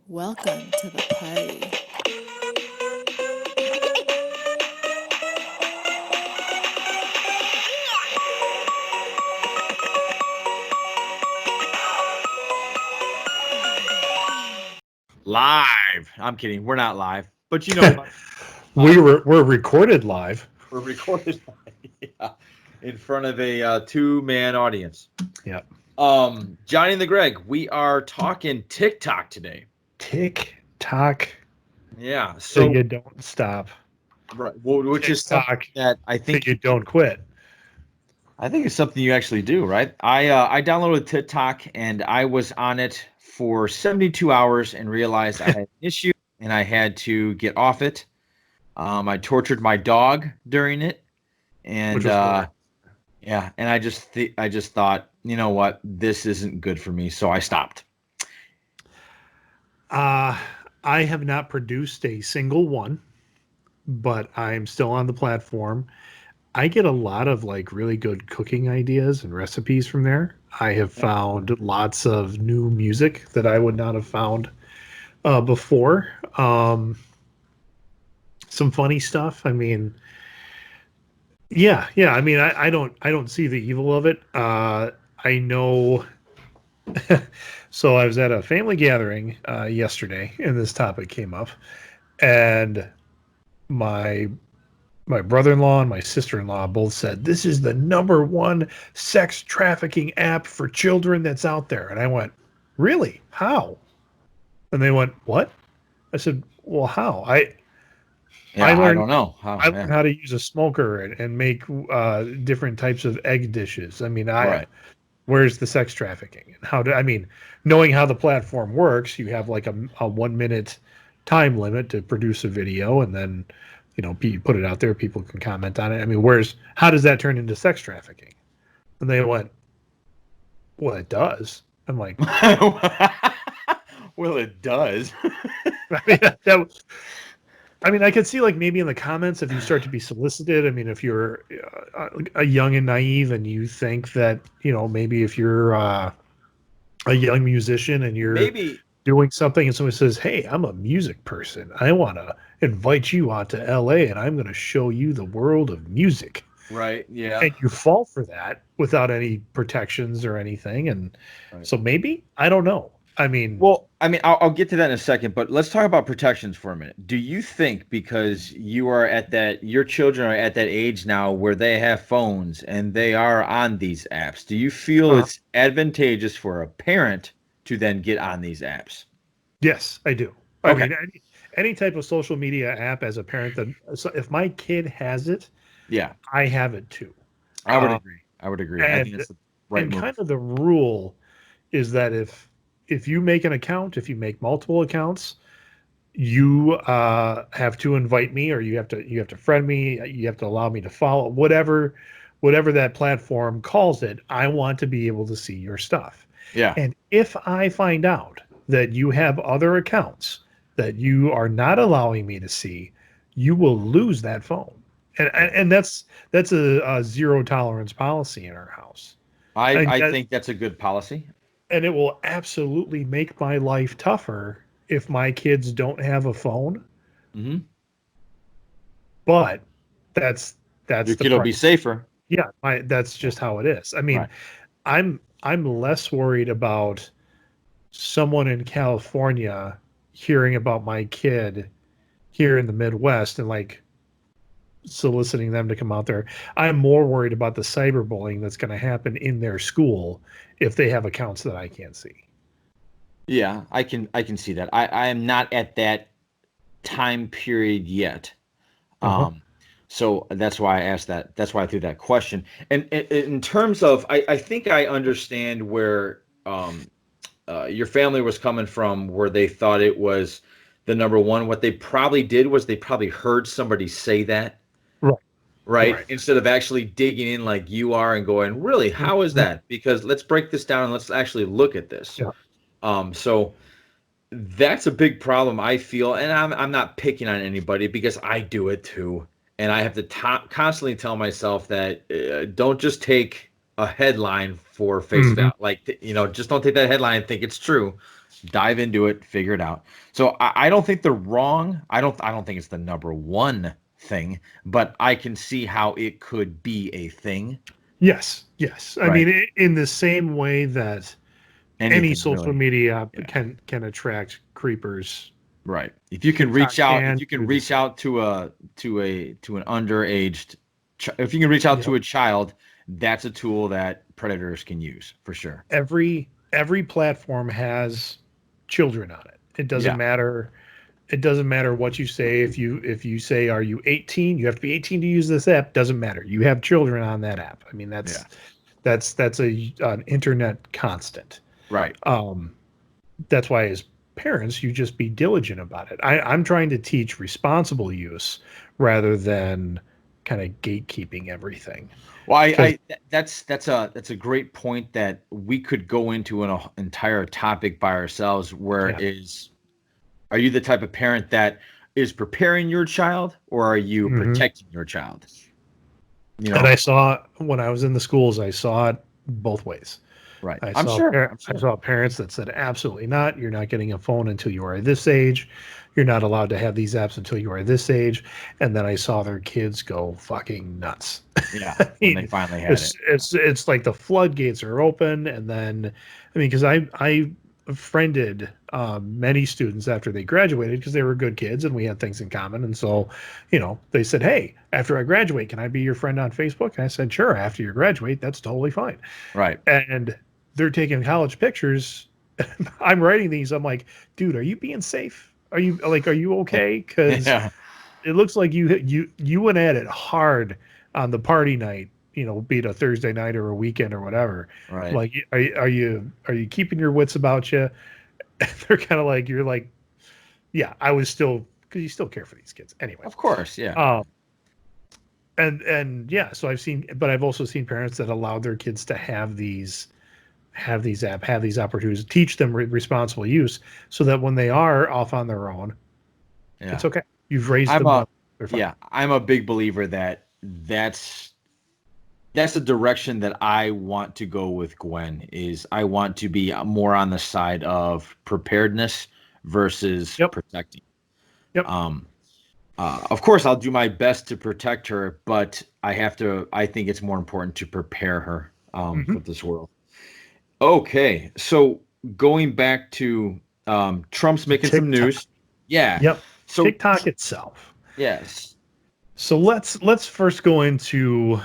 Welcome to the party. Live. I'm kidding. We're not live, but you know what? We're recorded live. We're recorded live, yeah, in front of a two-man audience. Yeah. Johnny and the Greg, we are talking TikTok today. TikTok. Yeah. So So you don't stop. right, which is TikTok, something that I So think you don't quit. I think it's something you actually do, right? I downloaded TikTok and I was on it for 72 hours and realized I had an issue and I had to get off it. I tortured my dog during it, and Which was hilarious. yeah, and I just thought, you know what, this isn't good for me, so I stopped. I have not produced a single one, but I'm still on the platform. I get a lot of like really good cooking ideas and recipes from there. I have found lots of new music that I would not have found before. Some funny stuff. I mean, yeah. I mean, I don't see the evil of it. I know. So I was at a family gathering yesterday, and this topic came up, and my my brother-in-law and my sister-in-law both said this is the number one sex trafficking app for children that's out there, and I went, really? How? And they went, what? I said, well, how? I Yeah, I learned don't know how. I Yeah, learned how to use a smoker and make different types of egg dishes. I mean, right. where's the sex trafficking? And how do I mean, knowing how the platform works, you have like a 1 minute time limit to produce a video, and then you put it out there, people can comment on it. I mean, how does that turn into sex trafficking? And they went, well, it does. I'm like, Well, it does. I mean, that, I mean, I could see like maybe in the comments if you start to be solicited. I mean, if you're a young and naive and you think that maybe if you're a young musician and you're Maybe. doing something and someone says, "Hey, I'm a music person. I want to invite you out to LA and I'm going to show you the world of music." Right. Yeah. And you fall for that without any protections or anything. And Right. so maybe, I don't know. I mean, Well, I mean, I'll get to that in a second, but let's talk about protections for a minute. Do you think because your children are at that age now where they have phones and they are on these apps, do you feel uh, it's advantageous for a parent to then get on these apps? yes, I do. I Okay. mean, any type of social media app as a parent that, so if my kid has it, Yeah, I have it too. I would Uh, agree. I would agree. I think and that's the right and kind move. of the rule is that if you make an account, if you make multiple accounts, you have to invite me, or you have to friend me, you have to allow me to follow whatever that platform calls it. I want to be able to see your stuff. Yeah. And if I find out that you have other accounts that you are not allowing me to see, you will lose that phone. And that's a zero tolerance policy in our house. And I that, think that's a good policy. and it will absolutely make my life tougher if my kids don't have a phone, Hmm. but that's Your that's the kid will be price. safer. Yeah, that's Yeah. just how it is. I mean, Right. I'm less worried about someone in California hearing about my kid here in the Midwest and like soliciting them to come out there. I'm more worried about the cyberbullying that's going to happen in their school if they have accounts that I can't see. Yeah, I can see that. I am not at that time period yet. Uh-huh. Um, so that's why I asked that. That's why I threw that question. And in terms of, I think I understand where your family was coming from, where they thought it was the number one. What they probably did was they probably heard somebody say that, Right. right? Right. Instead of actually digging in like you are and going, really, how is Right. that? Because let's break this down and let's actually look at this. Yeah. So that's a big problem I feel, and I'm not picking on anybody because I do it too, and I have to constantly tell myself that don't just take a headline for face Hmm. value, like just don't take that headline and think it's true. dive into it, figure it out. So I don't think they're wrong. I don't think it's the number one thing, but I can see how it could be a thing. Yes. I Right. mean, in the same way that any Anything social really. media Yeah. can attract creepers. Right. If you can TikTok reach out, if can you can do the reach same. out to an underaged, if you can reach out Yep. to a child, that's a tool that predators can use for sure. Every platform has children on it. It doesn't Yeah. matter. It doesn't matter what you say. If you say, are you 18? You have to be 18 to use this app. Doesn't matter. You have children on that app. I mean, Yeah. that's an internet constant. Right. That's why as parents, you just be diligent about it. I'm trying to teach responsible use rather than kind of gatekeeping everything. Well, Because that's a great point that we could go into an entire topic by ourselves. yeah. Are you the type of parent that is preparing your child, or are you hmm protecting your child? You And know, I saw when I was in the schools, I saw it both ways. right? I I'm saw sure. I'm I sure. saw parents that said absolutely not. You're not getting a phone until you are this age. You're not allowed to have these apps until you are this age. And then I saw their kids go fucking nuts. Yeah, I when they mean, finally had it. it's like the floodgates are open, and then I mean, because I friended many students after they graduated because they were good kids and we had things in common, and so they said, hey, after I graduate, can I be your friend on Facebook? And I said, sure. After you graduate, that's totally fine. Right. And they're taking college pictures. I'm writing these. I'm like, dude, are you being safe? Are you okay? Because Yeah. it looks like you went at it hard on the party night, be it a Thursday night or a weekend or whatever. I'm Right. like, are you keeping your wits about you? And they're kind of like, you're like, yeah, I was still, because you still care for these kids anyway. Of course. Yeah. Um, and yeah, so I've also seen parents that allowed their kids to have these opportunities, teach them responsible use, so that when they are off on their own, Yeah. it's okay. You've raised I'm them a well. They're fine. yeah. I'm a big believer that that's the direction that I want to go with Gwen. Is I want to be more on the side of preparedness versus Yep. protecting. Yep. Of course, I'll do my best to protect her, but I think it's more important to prepare her for this world. Okay, so going back to Trump's making some TikTok. news. Yeah. Yep. So TikTok itself. yes. So let's first go into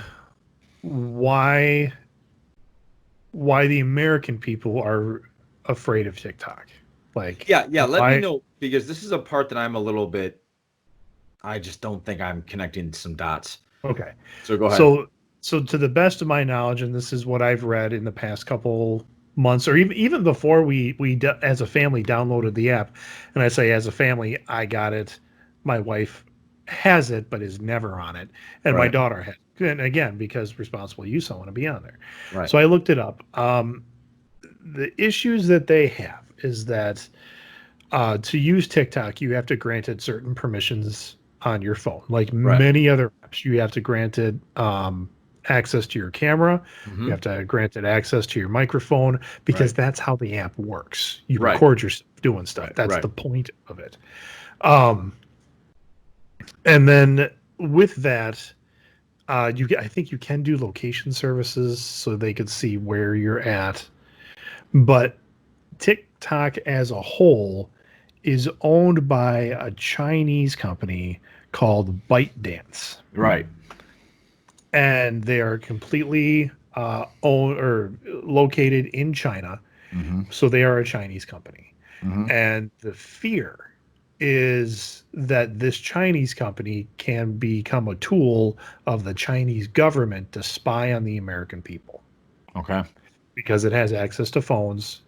why the American people are afraid of TikTok. Like, Yeah, yeah. Let me why? know, because this is a part that I'm a little bit. I just don't think I'm connecting some dots. Okay. So go ahead. So to the best of my knowledge, and this is what I've read in the past couple months, or even before we as a family downloaded the app, and I say as a family, I got it. My wife has it, but is never on it, and my Right. daughter has. And again, because responsible use, I want to be on there. Right. So I looked it up. The issues that they have is that to use TikTok, you have to grant it certain permissions on your phone. Like Right. many other apps, you have to grant it access to your camera. Mhm. You have to grant it access to your microphone, because Right. that's how the app works. You Right. record yourself doing stuff. Right. That's Right. the point of it. And then with that, I think you can do location services so they could see where you're at. But TikTok as a whole is owned by a Chinese company called ByteDance, Right. and they are completely owned or located in China. Mm-hmm. So they are a Chinese company. Mm-hmm. And the fear is that this Chinese company can become a tool of the Chinese government to spy on the American people, Okay. because it has access to phones,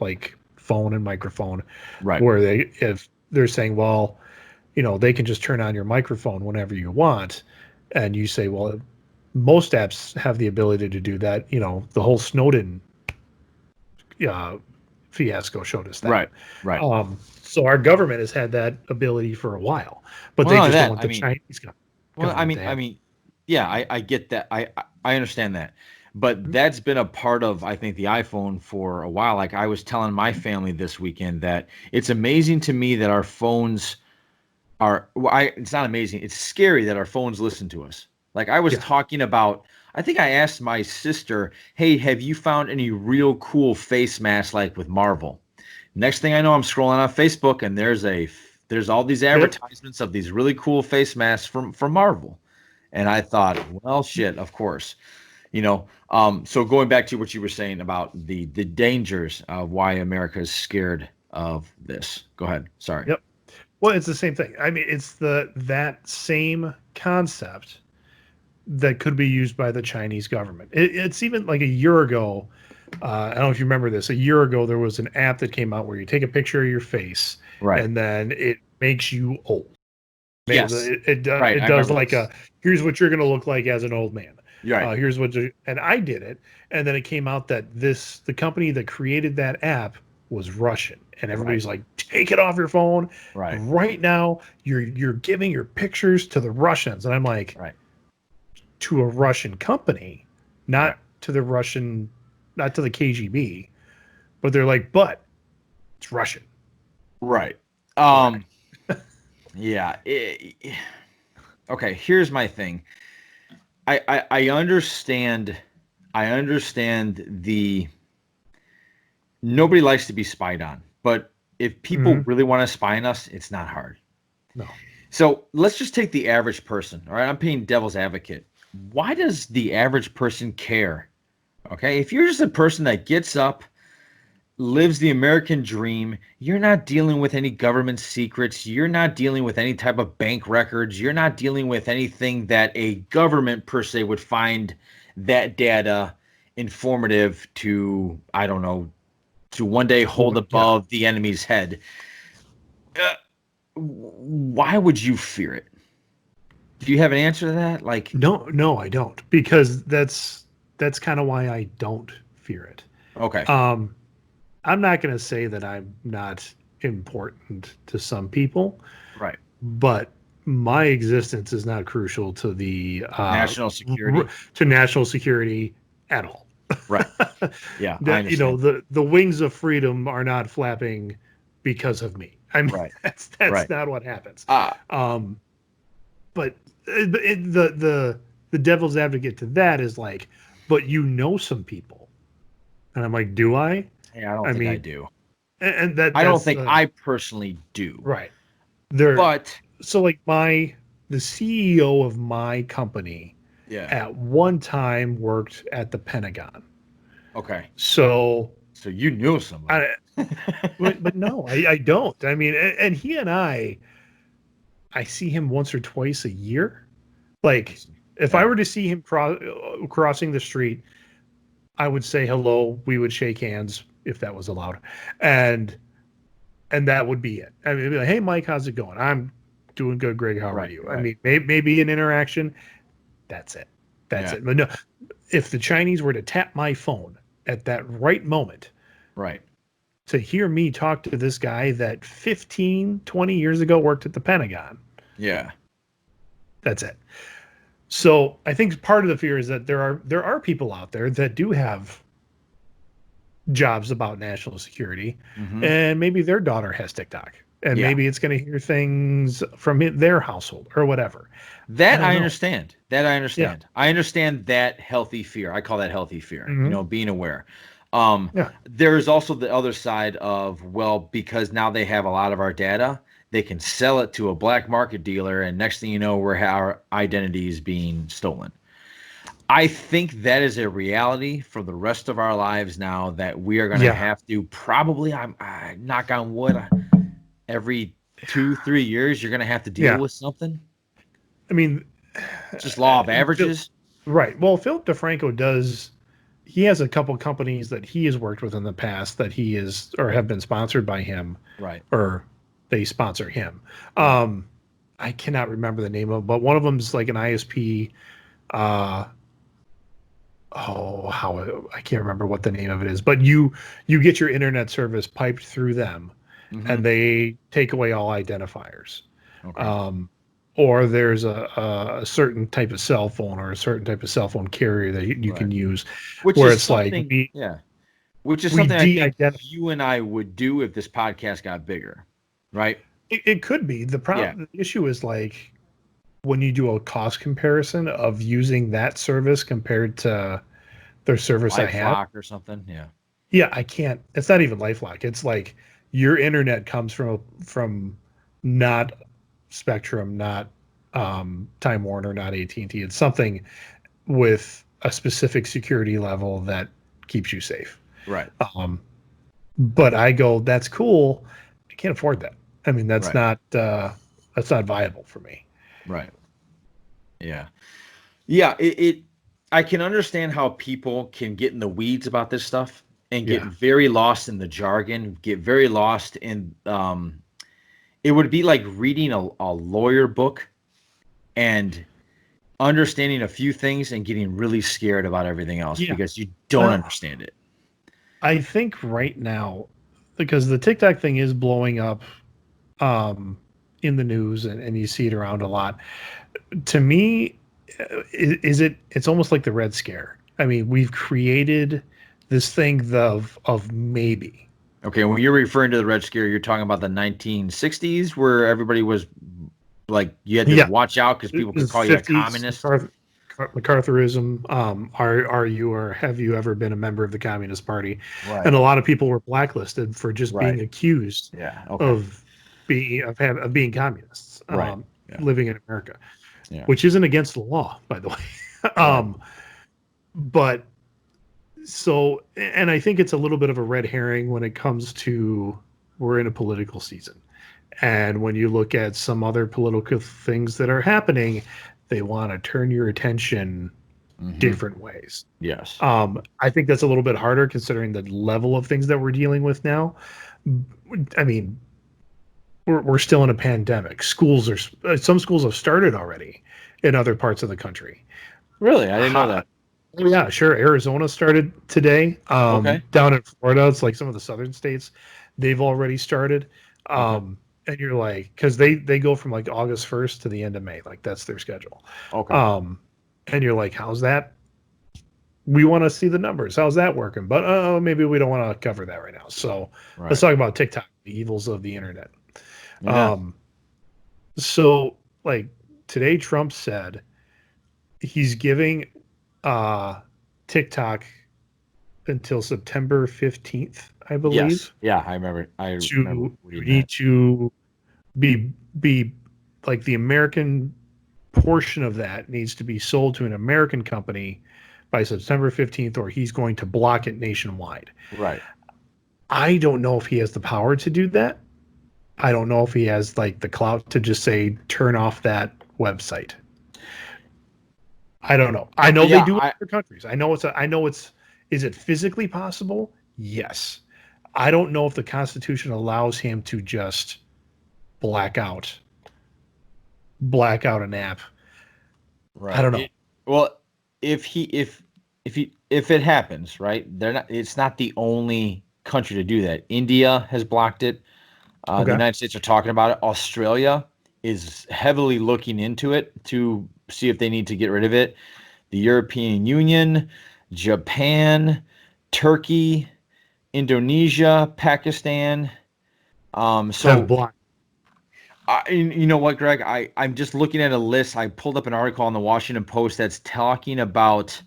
like phone and microphone, Right. where if they're saying, well, they can just turn on your microphone whenever you want, and you say, well, most apps have the ability to do that. The whole Snowden fiasco showed us that. Right. Right. So our government has had that ability for a while, but Well, they not just that, don't want I the mean- Chinese Well, government to have. yeah, I get that. I understand that. But that's been a part of, I think, the iPhone for a while. Like I was telling my family this weekend that it's amazing to me that our phones it's not amazing. It's scary that our phones listen to us. Like I was Yeah. talking about, I think I asked my sister, hey, have you found any real cool face masks like with Marvel? Next thing I know, I'm scrolling on Facebook and there's all these advertisements of these really cool face masks from Marvel. And I thought, well, shit, of course. So going back to what you were saying about the dangers of why America is scared of this. Go ahead. Sorry. Yep. Well, it's the same thing. I mean, it's that same concept that could be used by the Chinese government. It's even like a year ago. I don't know if you remember this. A year ago, there was an app that came out where you take a picture of your face, Right. and then it makes you old. Yes. It Right, I does remember like this. here's what you're going to look like as an old man. Right. Here's what and I did it, and then it came out that the company that created that app was Russian, and everybody's like, take it off your phone right now. You're giving your pictures to the Russians, and I'm like, Right. to a Russian company, not Right. to the Russian, not to the KGB, but they're like, but it's Russian. Right. Yeah. Okay. Here's my thing. I understand. I understand nobody likes to be spied on, but if people really want to spy on us, it's not hard. No. So let's just take the average person. All right. I'm playing devil's advocate. Why does the average person care? Okay. If you're just a person that gets up, lives the American dream, you're not dealing with any government secrets. You're not dealing with any type of bank records. You're not dealing with anything that a government per se would find that data informative to, I don't know, to one day hold above the enemy's head. Why would you fear it? Do you have an answer to that? Like, no, I don't, because that's kind of why I don't fear it. okay. I'm not going to say that I'm not important to some people, Right. but my existence is not crucial to the National security. To national security at all. Right. Yeah. I That, understand. the wings of freedom are not flapping because of me. I mean, Right. that's Right. not what happens. But the devil's advocate to that is like, but some people, and I'm like, do I? Yeah, I don't think I do. And I don't think I personally do. Right. But so like the CEO of my company at one time worked at the Pentagon. Okay. So you knew somebody. but no, I don't. I mean, and he and I see him once or twice a year. Like if I were to see him crossing the street, I would say hello. We would shake hands if that was allowed. And that would be it. I mean, it'd be like, hey, Mike, how's it going? I'm doing good, Greg. How are you? Right. I mean, maybe an interaction. That's it. That's it. But no, if the Chinese were to tap my phone at that right moment, right, to hear me talk to this guy that 15, 20 years ago worked at the Pentagon. Yeah. That's it. So I think part of the fear is that there are people out there that do have jobs about national security, and maybe their daughter has TikTok, and maybe it's going to hear things from their household or whatever. That I understand. That I understand. Yeah. I understand that healthy fear. I call that healthy fear. Being aware. There's also the other side of, well, because now they have a lot of our data, they can sell it to a black market dealer, and next thing you know, our identity is being stolen. I think that is a reality for the rest of our lives now, that we are going to have to probably, I knock on wood, every 2-3 years, you're going to have to deal with something. I mean, just law of averages. Right. Well, Philip DeFranco he has a couple companies that he has worked with in the past that he is, or have been sponsored by him. Right. Or they sponsor him. I cannot remember the name of, but one of them is like an ISP. I can't remember what the name of it is, but you get your internet service piped through them, and they take away all identifiers. Okay. or there's a certain type of cell phone or a certain type of cell phone carrier that you can Right. use, Which where is it's like something, yeah. Which is we something I think de-identify. you and I would do if this podcast got bigger, right? It could be the Yeah. problem. The issue is like when you do a cost comparison of using that service compared to their service I have. LifeLock or something. Yeah. Yeah, I can't. It's not even LifeLock. It's like your internet comes from not Spectrum, not Time Warner, not AT&T. It's something with a specific security level that keeps you safe. Right. Um, but I go, that's cool. I can't afford that. I mean, Right. that's not viable for me. Right. Yeah. Yeah. I can understand how people can get in the weeds about this stuff and get Yeah. very lost in the jargon, get very lost in, it would be like reading a lawyer book and understanding a few things and getting really scared about everything else Yeah. because you don't Well, understand it. I think right now, because the TikTok thing is blowing up in the news and you see it around a lot. To me, it's almost like the Red Scare. I mean, we've created this thing of maybe. Okay, when you're referring to the Red Scare, you're talking about the 1960s where everybody was like, you had to Yeah, watch out because people could call you a 50s communist. MacArthurism. Are you or have you ever been a member of the Communist Party? Right. And a lot of people were blacklisted for just being Right. accused Yeah. Okay. of being communists, Right. Yeah. living in America, Yeah. which isn't against the law, by the way. Right. But so, and I think it's a little bit of a red herring when it comes to we're in a political season. And when you look at some other political things that are happening, they want to turn your attention different ways. Yes. I think that's a little bit harder considering the level of things that we're dealing with now. I mean, we're still in a pandemic. Some schools have started already in other parts of the country. Really? I didn't know that. Yeah, sure. Arizona started today. Okay. Down in Florida, it's like some of the southern states, they've already started. Okay. And you're like, because they go from like August 1st to the end of May, like that's their schedule. Okay. And you're like, how's that? We want to see the numbers. How's that working? But maybe we don't want to cover that right now. So let's talk about TikTok, the evils of the internet. Yeah. So like today, Trump said he's giving TikTok until September 15th, I believe. Yes. Yeah, I remember. You need to be like the American portion of that needs to be sold to an American company by September 15th, or he's going to block it nationwide. Right. I don't know if he has the power to do that. I don't know if he has like the clout to just say turn off that website. I don't know. I know they do it in other countries. I know it's is it physically possible? Yes. I don't know if the Constitution allows him to just black out an app. Right. I don't know. Well, if it happens, right? It's not the only country to do that. India has blocked it. The United States are talking about it. Australia is heavily looking into it to see if they need to get rid of it. The European Union, Japan, Turkey, Indonesia, Pakistan. So blocked. you know what, Greg? I'm just looking at a list. I pulled up an article on the Washington Post that's talking about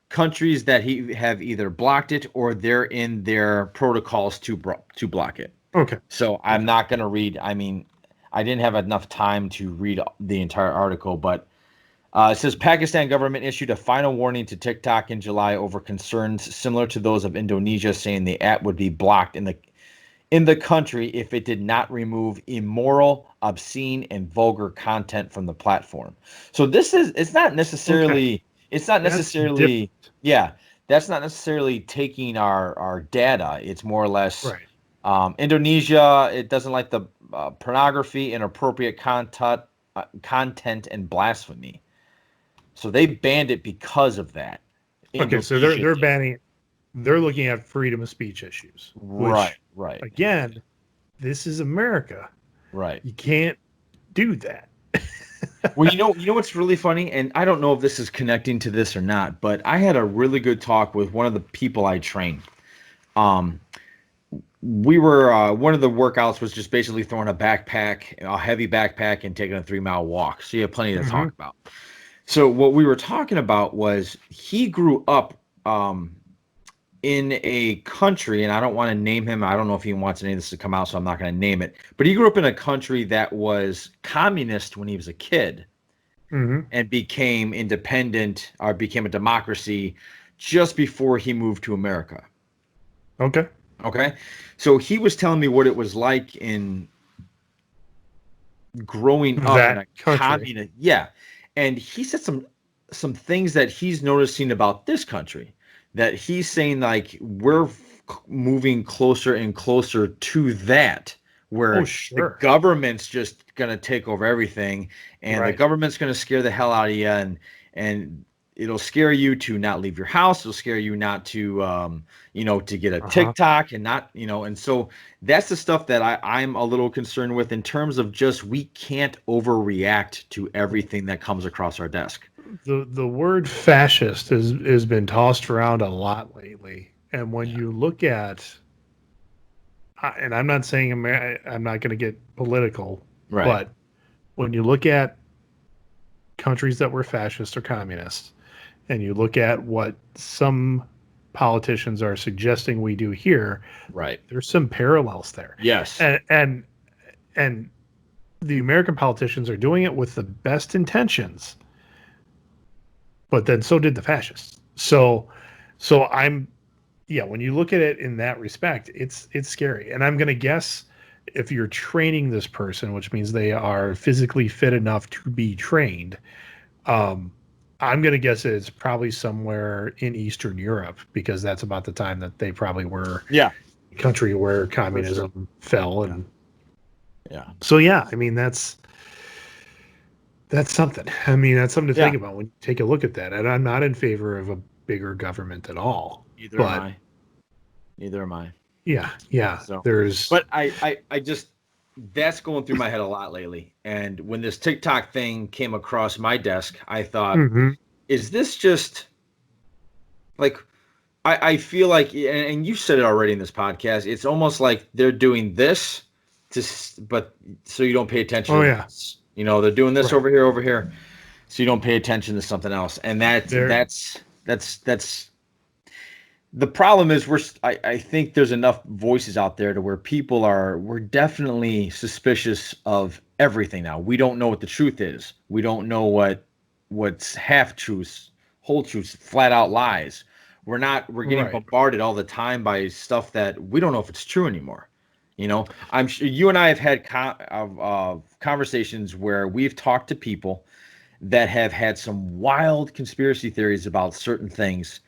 countries that have either blocked it or they're in their protocols to block it. Okay. So I'm not going to read. I mean, I didn't have enough time to read the entire article, but it says Pakistan government issued a final warning to TikTok in July over concerns similar to those of Indonesia, saying the app would be blocked in the country if it did not remove immoral, obscene, and vulgar content from the platform. So it's not necessarily yeah, that's not necessarily taking our data. It's more or less Indonesia, it doesn't like the pornography, inappropriate content, and blasphemy. So they banned it because of that. Okay, so they're banning it. They're looking at freedom of speech issues. Right. Again, this is America. Right. You can't do that. Well, you know what's really funny, and I don't know if this is connecting to this or not, but I had a really good talk with one of the people I train. Um, we were one of the workouts was just basically throwing a heavy backpack, and taking a 3 mile walk. So you have plenty to Hmm. talk about. So what we were talking about was he grew up um, in a country, and I don't want to name him. I don't know if he wants any of this to come out, so I'm not going to name it. But he grew up in a country that was communist when he was a kid Hmm. and became independent or became a democracy just before he moved to America. Okay. Okay. So he was telling me what it was like in growing up in That a country. communist, yeah. And he said some things that he's noticing about this country, that he's saying like we're moving closer and closer to that, Oh, where the sure. government's just gonna take over everything, and the Right. government's gonna scare the hell out of you, and it'll scare you to not leave your house. It'll scare you not to to get a Uh-huh. TikTok and not, and so that's the stuff that I'm a little concerned with in terms of just we can't overreact to everything that comes across our desk. The word fascist has been tossed around a lot lately, and when Yeah. you look at, and I'm not saying I'm not going to get political, Right. but when you look at countries that were fascist or communist, and you look at what some politicians are suggesting we do here, Right. there's some parallels there, Yes. and the American politicians are doing it with the best intentions, but then so did the fascists. So I'm yeah, when you look at it in that respect, it's scary. And I'm going to guess if you're training this person, which means they are physically fit enough to be trained, um, I'm going to guess it's probably somewhere in Eastern Europe because that's about the time that they probably were Yeah. a country where For sure. communism fell. Yeah. And Yeah. so, yeah, I mean, that's something. I mean, that's something to Yeah. think about when you take a look at that. And I'm not in favor of a bigger government at all. Neither am But I. Neither am I. yeah, So, there's but I just that's going through my head a lot lately. And when this TikTok thing came across my desk, I thought, Mhm. is this just like I feel like, and you said it already in this podcast, it's almost like they're doing this but so you don't pay attention Oh to yeah, this. They're doing this right. over here, so you don't pay attention to something else. And There, that's the problem is I think there's enough voices out there to where we're definitely suspicious of everything now. We don't know what the truth is. We don't know what's half truths, whole truths, flat out lies. We're getting right. bombarded all the time by stuff that we don't know if it's true anymore. I'm sure you and I have had conversations where we've talked to people that have had some wild conspiracy theories about certain things,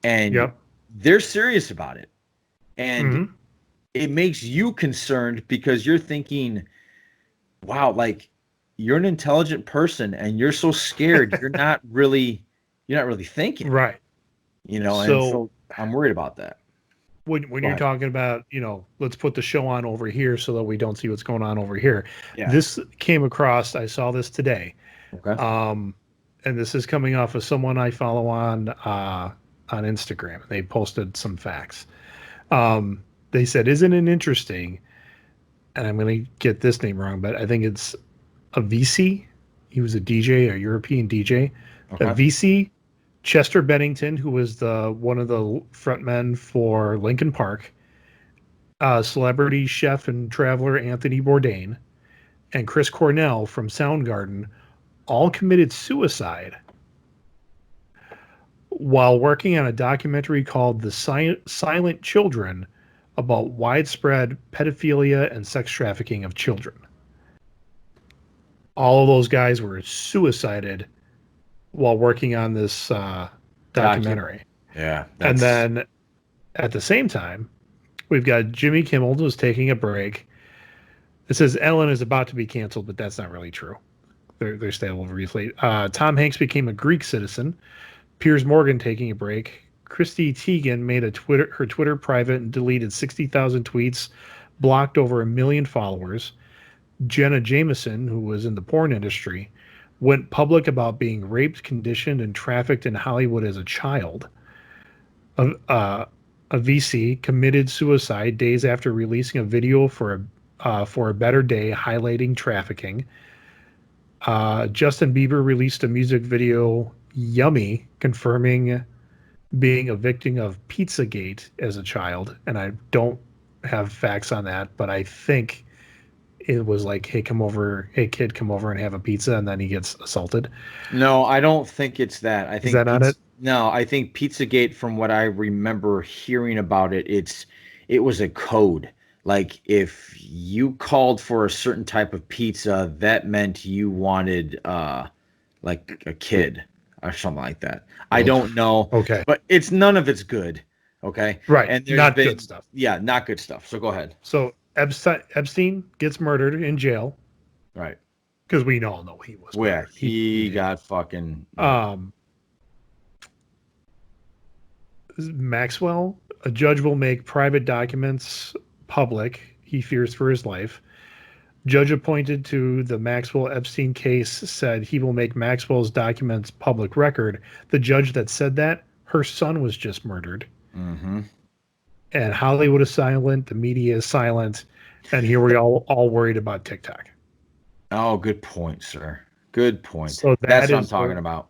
and Yep. they're serious about it. And Hmm. it makes you concerned because you're thinking, wow, like you're an intelligent person and you're so scared. You're not really thinking, Right. and So so I'm worried about that. when Go you're ahead. talking about, let's put the show on over here so that we don't see what's going on over here. Yeah. This came across. I saw this today, Okay. um, and this is coming off of someone I follow on Instagram. They posted some facts. They said, "Isn't it interesting?" And I'm going to get this name wrong, but I think it's a VC. He was a DJ, a European DJ. A Okay. VC, Chester Bennington, who was the one of the frontmen for Linkin Park, celebrity chef and traveler Anthony Bourdain, and Chris Cornell from Soundgarden all committed suicide while working on a documentary called The Silent Children about widespread pedophilia and sex trafficking of children. All of those guys were suicided while working on this Docu. documentary. Yeah. And That's then at the same time, we've got Jimmy Kimmel who's taking a break. It says Ellen is about to be canceled, but that's not really true. They're stable briefly. Tom Hanks became a Greek citizen. Piers Morgan taking a break. Christy Teigen made her Twitter private and deleted 60,000 tweets, blocked over 1 million followers. Jenna Jameson, who was in the porn industry, went public about being raped, conditioned, and trafficked in Hollywood as a child. A VC committed suicide days after releasing a video for a better day highlighting trafficking. Justin Bieber released a music video, Yummy, confirming being a victim of Pizzagate as a child. And I don't have facts on that, but I think it was like, hey, kid, come over and have a pizza, and then he gets assaulted. No, I don't think it's that. I think Is that not it? No, I think Pizzagate, from what I remember hearing about it, it was a code. Like if you called for a certain type of pizza, that meant you wanted like a kid or something like that. I don't know. Okay. But none of it's good. Okay. Right. And Not good stuff. Yeah, not good stuff. So go ahead. So Epstein gets murdered in jail. Right. Because we all know he was murdered. Yeah, he got fucking Maxwell, a judge will make private documents public. He fears for his life. Judge appointed to the Maxwell Epstein case said he will make Maxwell's documents public record. The judge that said that, her son was just murdered. Mm-hmm. And Hollywood is silent. The media is silent. And here we all worried about TikTok. Oh, good point, sir. Good point. So that's what I'm talking about.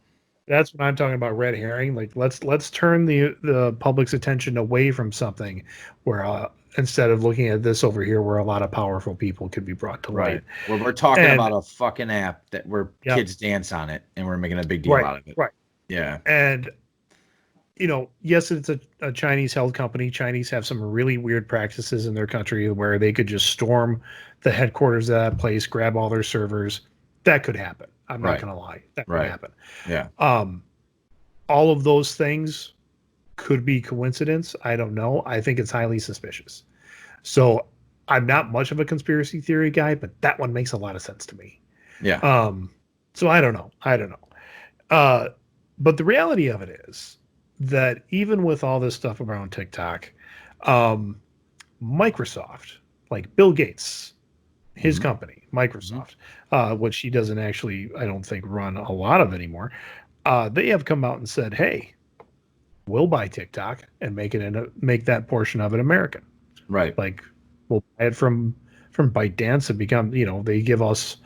That's what I'm talking about, red herring. Like let's turn the public's attention away from something where instead of looking at this over here where a lot of powerful people could be brought to light. Well, we're talking about a fucking app where kids dance on it, and we're making a big deal out of it. Right. Yeah. And yes, it's a Chinese held company. Chinese have some really weird practices in their country where they could just storm the headquarters of that place, grab all their servers. That could happen. I'm not going to lie. That could happen. Yeah. All of those things could be coincidence. I don't know. I think it's highly suspicious. So I'm not much of a conspiracy theory guy, but that one makes a lot of sense to me. Yeah. So I don't know. But the reality of it is that even with all this stuff around TikTok, Microsoft, like Bill Gates, his company, Microsoft, which he doesn't actually, I don't think, run a lot of anymore. They have come out and said, "Hey, we'll buy TikTok and make that portion of it American." Right. Like we'll buy it from ByteDance and become, they give us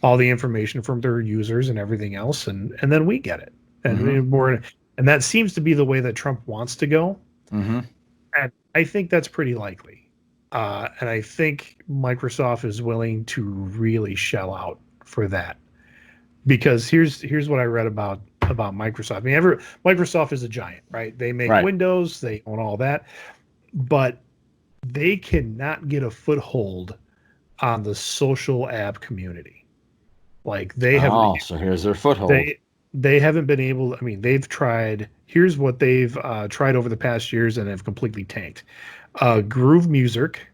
all the information from their users and everything else, and then we get it, and that seems to be the way that Trump wants to go, and I think that's pretty likely. And I think Microsoft is willing to really shell out for that, because here's what I read about Microsoft. I mean, Microsoft is a giant, right? They make Windows, they own all that, but they cannot get a foothold on the social app community. Like they have. Oh, so here's their foothold. They haven't been able. I mean, they've tried. Here's what they've tried over the past years and have completely tanked. Groove Music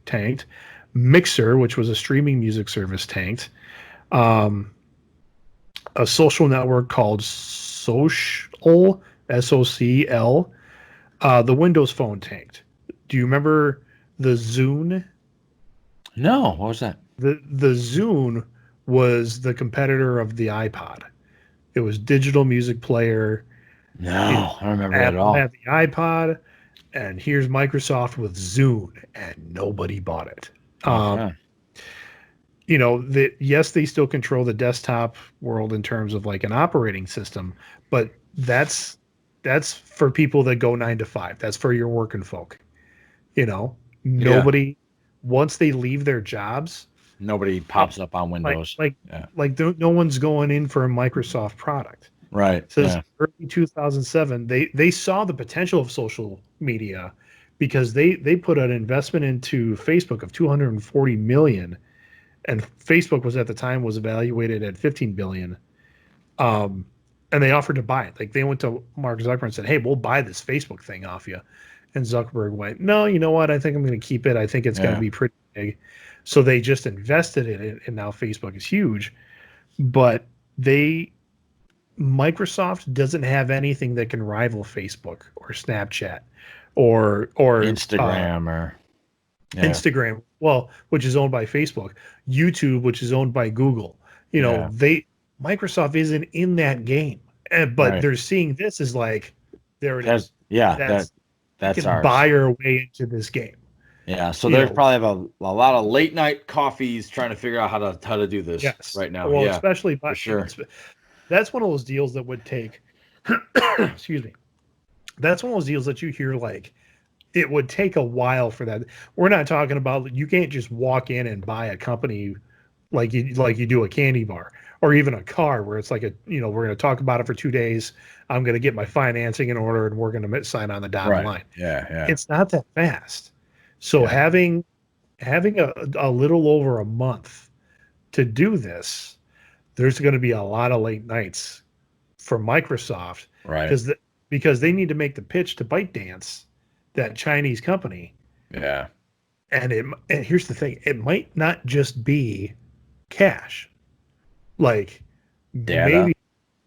tanked. Mixer, which was a streaming music service, tanked. A social network called Social, SOCL. The Windows Phone tanked. Do you remember the Zune? No, what was that? The Zune was the competitor of the iPod. It was digital music player. No, I don't remember that at all. Had the iPod, and here's Microsoft with Zune, and nobody bought it. Yes, they still control the desktop world in terms of like an operating system, but that's for people that go 9 to 5. That's for your working folk. Nobody once they leave their jobs, nobody pops up on Windows. No one's going in for a Microsoft product. Right. Since early 2007, they saw the potential of social media because they put an investment into Facebook of $240 million, and Facebook was at the time was evaluated at $15 billion. And they offered to buy it. Like they went to Mark Zuckerberg and said, "Hey, we'll buy this Facebook thing off you." And Zuckerberg went, "No, you know what? I think I'm going to keep it. I think it's going to be pretty big." So they just invested in it, and now Facebook is huge. But Microsoft doesn't have anything that can rival Facebook or Snapchat or Instagram Instagram, which is owned by Facebook, YouTube, which is owned by Google. Microsoft isn't in that game, but Right. they're seeing this as like, there it That's is. yeah, That's we that's can ours. buy our way into this game. Yeah, so You there's know, probably have a lot of late night coffees trying to figure out how to do this yes. right now. Well, Yeah, especially for sure. that's one of those deals that would take. Excuse me. That's one of those deals that you hear like it would take a while for that. We're not talking about you can't just walk in and buy a company like you do a candy bar or even a car where it's like we're going to talk about it for 2 days. I'm going to get my financing in order and we're going to sign on the dotted Right. line. Yeah, yeah. It's not that fast. So Yeah. having a little over a month to do this, there's going to be a lot of late nights for Microsoft Right. because they need to make the pitch to ByteDance, that Chinese company. Yeah. And here's the thing, it might not just be cash. Like Data.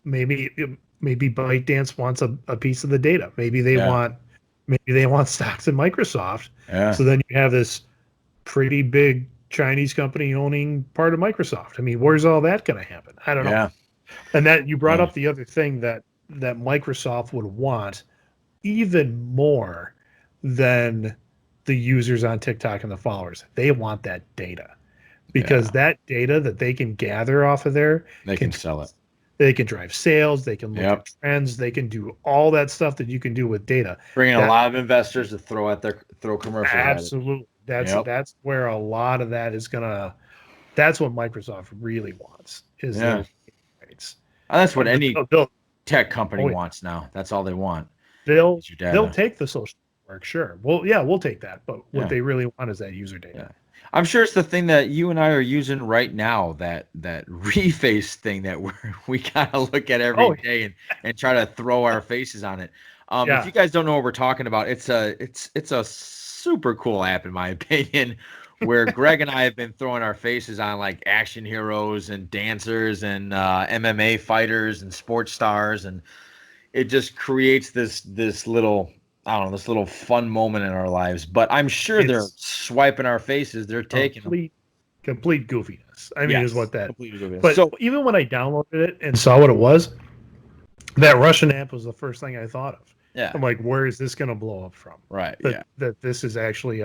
maybe ByteDance wants a piece of the data. Maybe they Yeah. want stocks in Microsoft. Yeah. So then you have this pretty big Chinese company owning part of Microsoft. I mean, where's all that going to happen? I don't know. Yeah. And that you brought Yeah. up the other thing that Microsoft would want even more than the users on TikTok and the followers. They want that data because that data that they can gather off of there, They can sell it. They can drive sales. They can look Yep. at trends. They can do all that stuff that you can do with data. Bring in a lot of investors to throw commercials Absolutely. at it. That's where a lot of that is that's what Microsoft really wants is their rates. And that's what any They'll tech company wants now. That's all they want. They'll is your data. they'll take the social network, sure. Well, yeah, we'll take that. But what they really want is that user data. Yeah. I'm sure it's the thing that you and I are using right now, that reface thing that we kind of look at every day and try to throw our faces on it. If you guys don't know what we're talking about, it's a super cool app in my opinion, where Greg and I have been throwing our faces on like action heroes and dancers and MMA fighters and sports stars, and it just creates this little, I don't know, this little fun moment in our lives. But I'm sure they're swiping our faces. They're taking complete goofiness. I mean, is what that. Complete goofiness. But so even when I downloaded it and saw what it was, that Russian app was the first thing I thought of. Yeah. I'm like, where is this going to blow up from? Right. That this is actually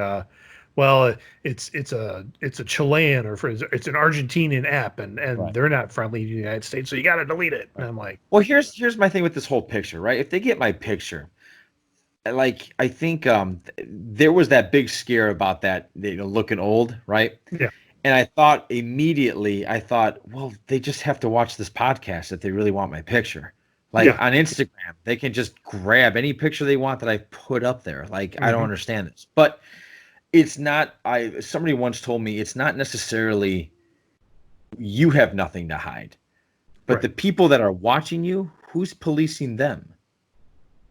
well, it's a Chilean or it's an Argentinian app, and they're not friendly to the United States, so you got to delete it. And I'm like, well, here's my thing with this whole picture, right? If they get my picture, like I think there was that big scare about that, looking old, right? Yeah. And I thought immediately, well, they just have to watch this podcast if they really want my picture. Like on Instagram, they can just grab any picture they want that I put up there. Like, I don't understand this. But it's not, somebody once told me it's not necessarily you have nothing to hide. But the people that are watching you, who's policing them?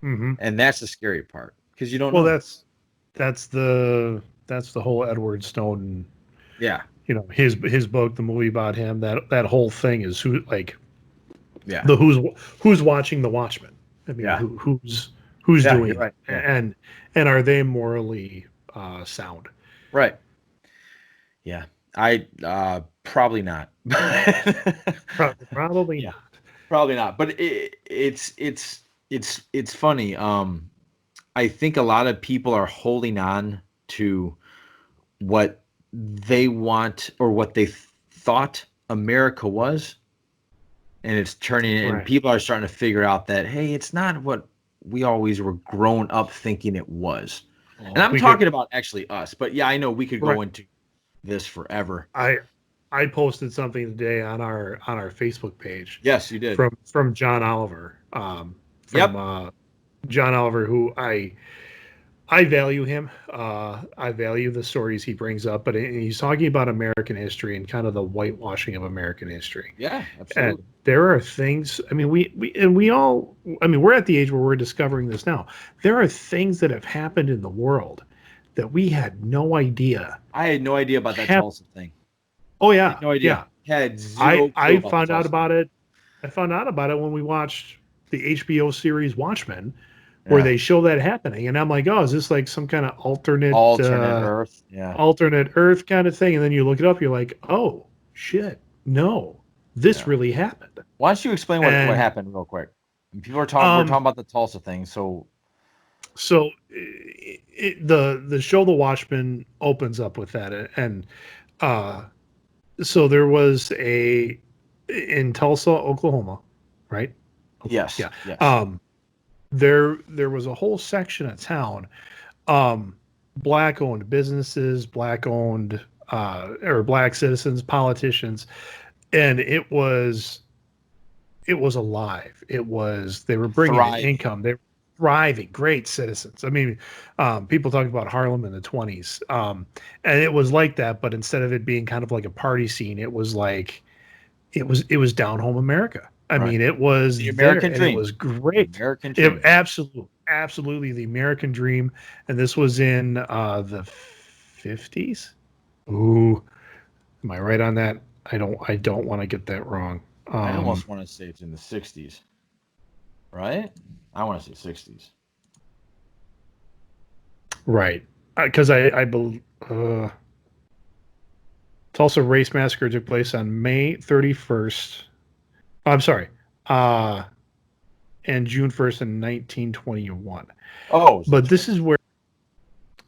Mm-hmm. And that's the scary part, because you don't know. Well, that's the whole Edward Snowden. Yeah. His book, the movie about him, that whole thing is who's watching the Watchmen. I mean, who's doing it, and are they morally sound? Right. Yeah. I probably not. Probably not. Probably not. But it's funny. I think a lot of people are holding on to what they want or what they thought America was, and it's turning, and people are starting to figure out that, hey, it's not what we always were grown up thinking it was. And I'm talking about actually us, but yeah, I know we could go into this forever. I posted something today on our Facebook page. Yes, you did. From John Oliver. John Oliver, who I value him. I value the stories he brings up, but he's talking about American history and kind of the whitewashing of American history. Yeah, absolutely. And there are things, I mean, we're at the age where we're discovering this now. There are things that have happened in the world that we had no idea. I had no idea about that Tulsa thing. Oh yeah. I had no idea. Yeah. Had zero I found out about it. I found out about it when we watched the HBO series Watchmen, where they show that happening, and I'm like, oh, is this like some kind of alternate Earth? Yeah. Alternate Earth kind of thing? And then you look it up, you're like, oh shit, no, this really happened. Why don't you explain what happened real quick? People are talking. We're talking about the Tulsa thing. So the show The Watchmen opens up with that, and so there was in Tulsa, Oklahoma, right? Yes. Yeah. Yes. There was a whole section of town, black owned businesses, black owned or black citizens, politicians, and it was alive. They were bringing in income. They were thriving, great citizens. I mean, people talk about Harlem in the 20s. And it was like that, but instead of it being kind of like a party scene, it was like, it was down home America. I mean, it was the American dream. And it was great. The American dream. Absolutely the American dream. And this was in the 50s. Ooh, am I right on that? I don't want to get that wrong. I almost want to say it's in the 60s, right? I want to say 60s. Right. Because I believe Tulsa Race Massacre took place on May 31st. I'm sorry. And June 1st in 1921. Oh. But this is where,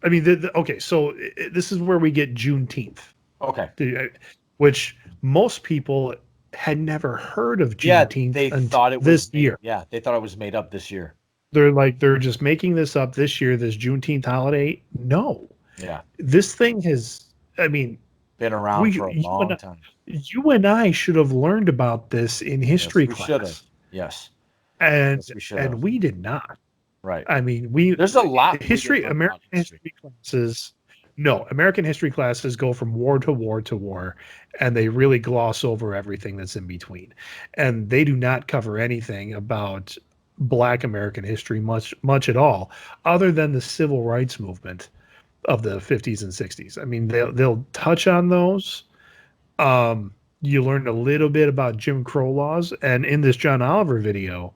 I mean, okay, so this is where we get Juneteenth. Okay. Which most people had never heard of Juneteenth. They thought it was this year. Yeah, they thought it was made up this year. They're just making this up this year, this Juneteenth holiday. No. Yeah. This thing has, I mean, been around for a long time. You and I should have learned about this in history class. Should have. Yes. And we did not. Right. I mean, there's a lot American history classes. No, American history classes go from war to war to war, and they really gloss over everything that's in between. And they do not cover anything about Black American history much at all, other than the civil rights movement of the 50s and 60s. I mean, they'll touch on those. You learn a little bit about Jim Crow laws, and in this John Oliver video,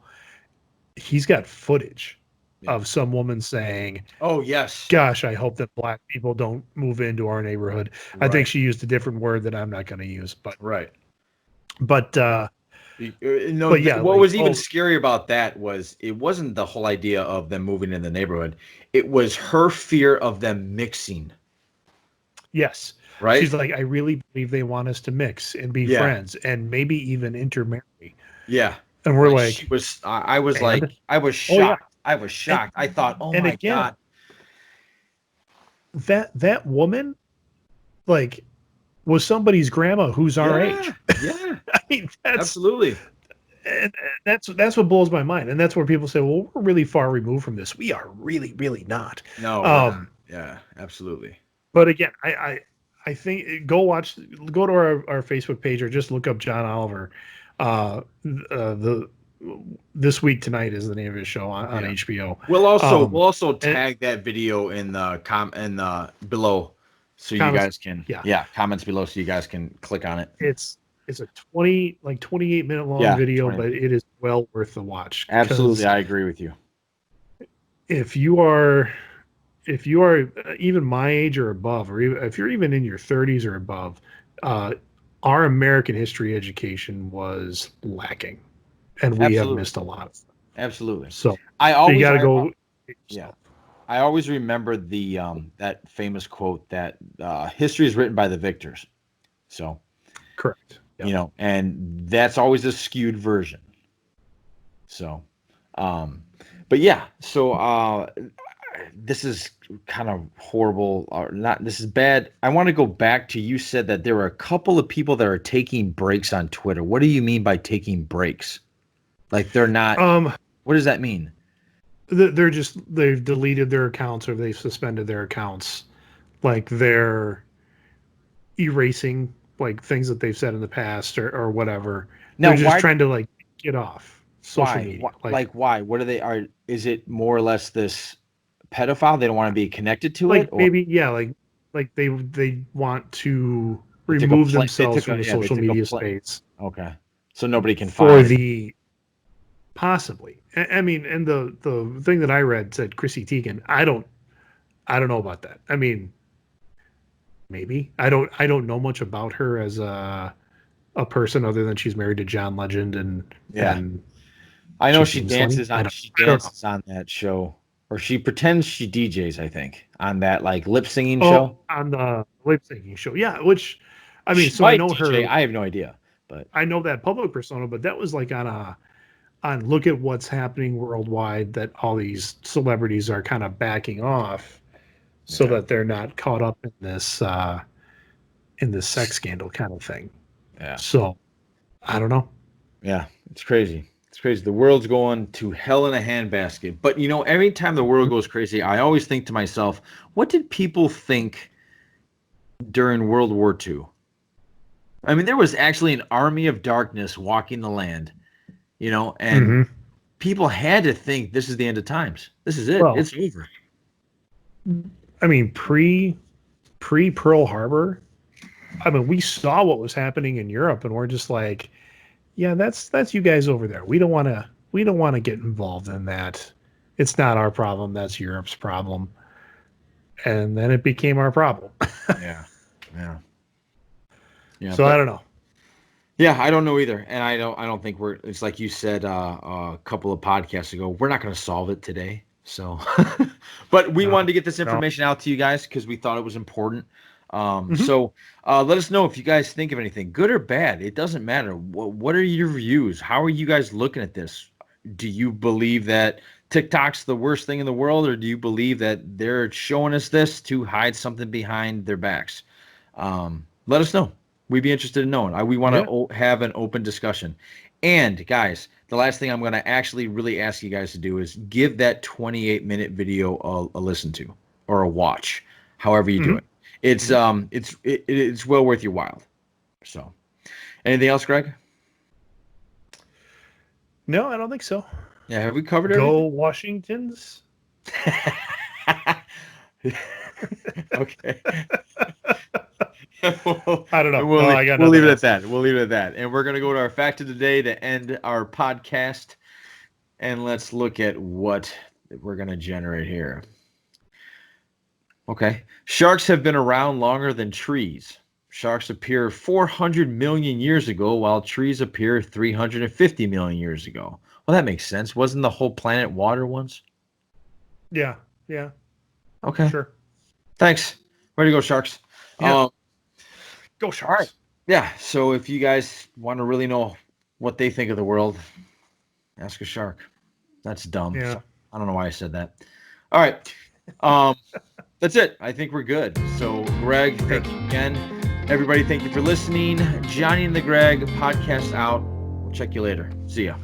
he's got footage of some woman saying, "Oh yes, gosh, I hope that Black people don't move into our neighborhood." Right. I think she used a different word that I'm not going to use, but But what was even scary about that was it wasn't the whole idea of them moving in the neighborhood. It was her fear of them mixing. Yes. Right. She's like, I really believe they want us to mix and be friends and maybe even intermarry. Yeah. And we're like, I was shocked. I was shocked. I thought, oh my God. That woman, like, was somebody's grandma who's our age. Yeah. I mean, absolutely. And that's what blows my mind. And that's where people say, well, we're really far removed from this. We are really, really not. No. Not. Yeah, absolutely. But again, I think go to our Facebook page or just look up John Oliver. This Week Tonight is the name of his show on HBO. We'll also tag that video in the below, so comments, you guys can comments below so you guys can click on it. It's a 28-minute long video, but it is well worth the watch. Absolutely, I agree with you. If you are even my age or above, or if you're even in your 30s or above, our American history education was lacking. And we have missed a lot of stuff. Absolutely. So you got to go. Yeah. I always remember the that famous quote that history is written by the victors. So correct. Yep. And that's always a skewed version. So but yeah, so this is kind of horrible or not. This is bad. I want to go back to, you said that there were a couple of people that are taking breaks on Twitter. What do you mean by taking breaks? Like they're not. What does that mean? They've deleted their accounts or they've suspended their accounts. Like they're erasing like things that they've said in the past or whatever. Now, they're just trying to like get off social media. Why? What are they? Is it more or less this pedophile? They don't want to be connected to it? Or? Maybe, yeah. Like they want to remove themselves from the social media space. Okay. So nobody can find possibly. I mean, and the thing that I read said Chrissy Teigen. I don't know about that. I mean, maybe I don't know much about her as a a person other than she's married to John Legend and I know she she seems funny. dances I on don't know. that show, or she pretends she DJs. I think on that like lip singing Oh, show. on the lip syncing show. Yeah, which I mean, She so I might know DJ. her. I have no idea, but I know that public persona, but that was like on look at what's happening worldwide, that all these celebrities are kind of backing off so yeah, that they're not caught up in this sex scandal kind of thing. yeah, So I don't know. yeah. It's crazy. It's crazy. The world's going to hell in a handbasket. But every time the world goes crazy, I always think to myself, what did people think during World War II? I mean, there was actually an army of darkness walking the land, and Mhm. people had to think this is the end of times. This is it. Well, It's over. I mean, pre Pearl Harbor, I mean, we saw what was happening in Europe, and we're just like, yeah, that's you guys over there. We don't want to get involved in that. It's not our problem. That's Europe's problem. And then it became our problem. Yeah, yeah, yeah. So I But don't know. yeah, I don't know either, and I don't think we're. It's like you said a couple of podcasts ago. We're not going to solve it today. So, but we No, wanted to get this no. information out to you guys because we thought it was important. Mhm. So let us know if you guys think of anything, good or bad. It doesn't matter. What are your views? How are you guys looking at this? Do you believe that TikTok's the worst thing in the world, or do you believe that they're showing us this to hide something behind their backs? Let us know. We'd be interested in knowing. We want Yeah. to have an open discussion. And guys, the last thing I'm going to actually really ask you guys to do is give that 28-minute video a listen to or a watch, however you do Mhm. it. It's well worth your while. So, anything else, Greg? No, I don't think so. Yeah, have we covered Go everything? Washingtons. Okay. we'll, I don't know. we'll No, leave, I got we'll leave nothing it at else. that. We'll leave it at that. And we're going to go to our fact of the day to end our podcast. And let's look at what we're going to generate here. Okay. Sharks have been around longer than trees. Sharks appeared 400 million years ago, while trees appeared 350 million years ago. Well, that makes sense. Wasn't the whole planet water once? Yeah. Yeah. Okay. Sure. Thanks. Ready to go, Sharks. Yeah. Go All right. Sharks. Yeah. So if you guys want to really know what they think of the world, ask a shark. That's dumb. Yeah. So I don't know why I said that. All right. That's it. I think we're good. So, Greg, thank you again. Everybody, thank you for listening. Johnny and the Greg podcast out. We'll check you later. See ya.